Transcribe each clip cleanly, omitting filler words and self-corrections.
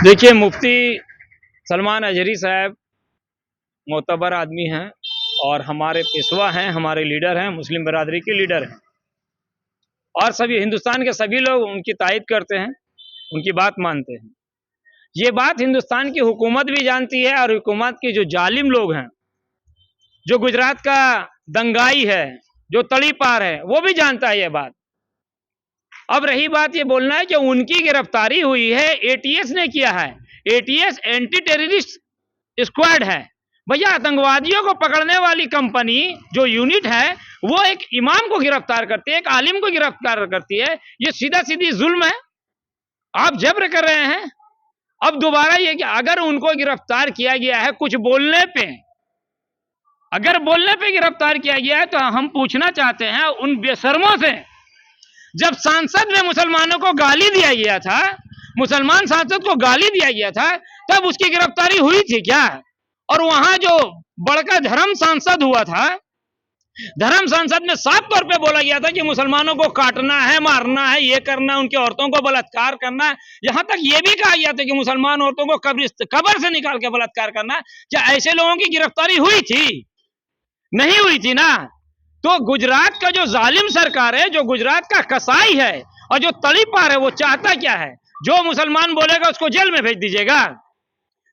देखिए, मुफ्ती सलमान अजहरी साहब मोतबर आदमी हैं और हमारे पेशवा हैं, हमारे लीडर हैं, मुस्लिम बरादरी के लीडर हैं और सभी हिंदुस्तान के सभी लोग उनकी तायद करते हैं, उनकी बात मानते हैं। ये बात हिंदुस्तान की हुकूमत भी जानती है और हुकूमत के जो जालिम लोग हैं, जो गुजरात का दंगाई है, जो तड़ी पार है, वो भी जानता है ये बात। अब रही बात ये बोलना है कि उनकी गिरफ्तारी हुई है, एटीएस ने किया है। एटीएस एंटी टेररिस्ट स्क्वाड है भैया। आतंकवादियों को पकड़ने वाली कंपनी जो यूनिट है वो एक इमाम को गिरफ्तार करती है, एक आलिम को गिरफ्तार करती है। ये सीधा सीधी जुल्म है, आप जबर कर रहे हैं। अब दोबारा ये कि अगर उनको गिरफ्तार किया गया है कुछ बोलने पे, अगर बोलने पे गिरफ्तार किया गया है, तो हम पूछना चाहते हैं उन बेशर्मों से, जब सांसद में मुसलमानों को गाली दिया गया था, मुसलमान सांसद को गाली दिया गया था, तब उसकी गिरफ्तारी हुई थी क्या? और वहां जो बड़का धर्म सांसद हुआ था, धर्म सांसद में साफ तौर पे बोला गया था कि मुसलमानों को काटना है, मारना है, ये करना है, उनकी औरतों को बलात्कार करना है। यहां तक ये भी कहा गया था कि मुसलमान औरतों को कब्र से निकाल के बलात्कार करना है। क्या ऐसे लोगों की गिरफ्तारी हुई थी? नहीं हुई थी ना। तो गुजरात का जो जालिम सरकार है, जो गुजरात का कसाई है और जो तड़ी पार है, वो चाहता क्या है? जो मुसलमान बोलेगा उसको जेल में भेज दीजिएगा।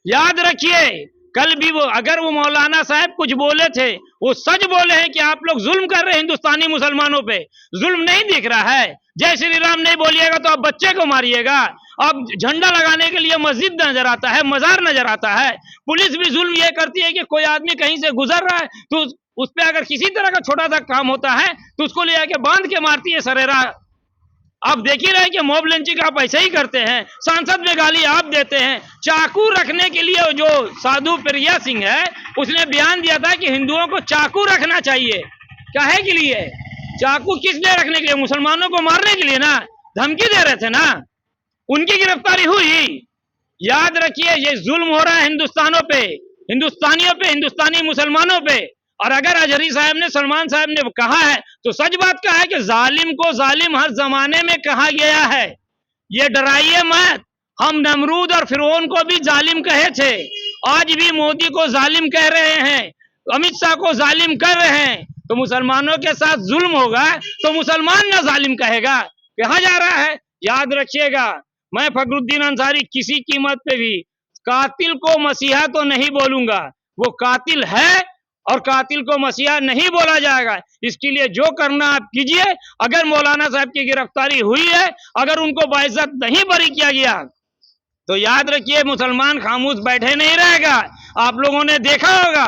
याद रखिए, कल भी अगर वो मौलाना साहब कुछ बोले थे, वो सच बोले हैं कि आप लोग जुल्म कर रहे हैं हिंदुस्तानी मुसलमानों पे। जुल्म नहीं दिख रहा है। जय श्री राम नहीं बोलिएगा तो आप बच्चे को मारिएगा। अब झंडा लगाने के लिए मस्जिद नजर आता है, मजार नजर आता है। पुलिस भी जुल्म ये करती है कि कोई आदमी कहीं से गुजर रहा है तो उस पर अगर किसी तरह का छोटा सा काम होता है तो उसको ले आके बांध के मारती है सरेरा। आप देख ही रहे कि मॉब लिंचिंग आप ऐसे ही करते हैं। सांसद में गाली आप देते हैं। चाकू रखने के लिए जो साधु प्रिया सिंह है, उसने बयान दिया था कि हिंदुओं को चाकू रखना चाहिए। काहे के लिए? चाकू किस लिए रखने के लिए? मुसलमानों को मारने के लिए ना, धमकी दे रहे थे ना। उनकी गिरफ्तारी हुई। याद रखिए, ये जुल्म हो रहा है हिंदुस्तानियों पे, हिंदुस्तानी मुसलमानों पे। और अगर अजहरी साहब ने, सलमान साहब ने कहा है तो सच बात कहा है कि जालिम को जालिम हर जमाने में कहा गया है। ये डराइए मत। हम नमरूद और फिरौन को भी जालिम कहे थे, आज भी मोदी को जालिम कह रहे हैं, अमित शाह को जालिम कर रहे हैं। तो मुसलमानों के साथ जुल्म होगा तो मुसलमान ना जालिम कहेगा? कहा जा रहा है। याद रखिएगा, मैं फखरुद्दीन अंसारी किसी कीमत पे भी कातिल को मसीहा तो नहीं बोलूंगा। वो कातिल है और कातिल को मसीहा नहीं बोला जाएगा। इसके लिए जो करना आप कीजिए। अगर मौलाना साहब की गिरफ्तारी हुई है, अगर उनको बाइज्जत नहीं बरी किया गया, तो याद रखिए मुसलमान खामोश बैठे नहीं रहेगा। आप लोगों ने देखा होगा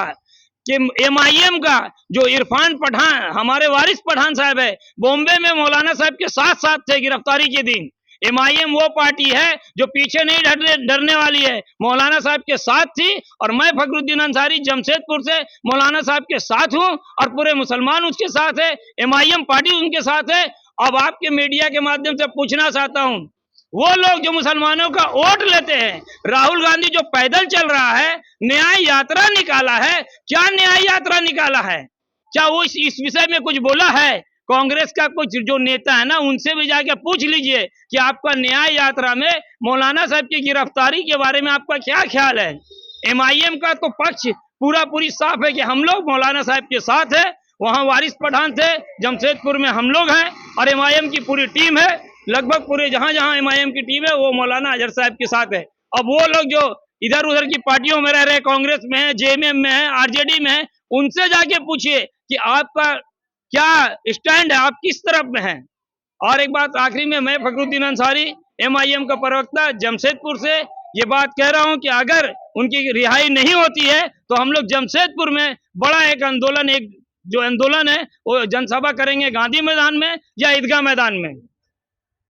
कि एमआईएम का जो इरफान पठान, हमारे वारिस पठान साहब है, बॉम्बे में मौलाना साहब के साथ साथ थे गिरफ्तारी के दिन। एमआईएम वो पार्टी है जो पीछे नहीं डरने वाली है, मौलाना साहब के साथ थी। और मैं फखरुद्दीन अंसारी जमशेदपुर से मौलाना साहब के साथ हूं और पूरे मुसलमान उसके साथ है, एमआईएम पार्टी उनके साथ है। अब आपके मीडिया के माध्यम से पूछना चाहता हूं, वो लोग जो मुसलमानों का वोट लेते हैं, राहुल गांधी जो पैदल चल रहा है, न्याय यात्रा निकाला है, क्या न्याय यात्रा निकाला है? क्या वो इस विषय में कुछ बोला है? कांग्रेस का कुछ जो नेता है ना, उनसे भी जाके पूछ लीजिए कि आपका न्याय यात्रा में मौलाना साहब की गिरफ्तारी के बारे में आपका क्या ख्याल है। एमआईएम का तो पक्ष पूरा पूरी साफ है कि हम लोग मौलाना साहब के साथ है। वहां वारिस पठान थे, जमशेदपुर में हम लोग हैं और एमआईएम की पूरी टीम है। लगभग पूरे जहां जहां एमआईएम की टीम है वो मौलाना अजहर साहब के साथ है। अब वो लोग जो इधर उधर की पार्टियों में रह रहे, कांग्रेस में है, जेएमएम में है, आरजेडी में है, उनसे जाके पूछिए कि आपका क्या स्टैंड है, आप किस तरफ में हैं। और एक बात आखिरी में, मैं फखरुद्दीन अंसारी एमआईएम का प्रवक्ता जमशेदपुर से ये बात कह रहा हूं कि अगर उनकी रिहाई नहीं होती है तो हम लोग जमशेदपुर में बड़ा एक आंदोलन, एक जो आंदोलन है वो जनसभा करेंगे गांधी मैदान में या ईदगाह मैदान में।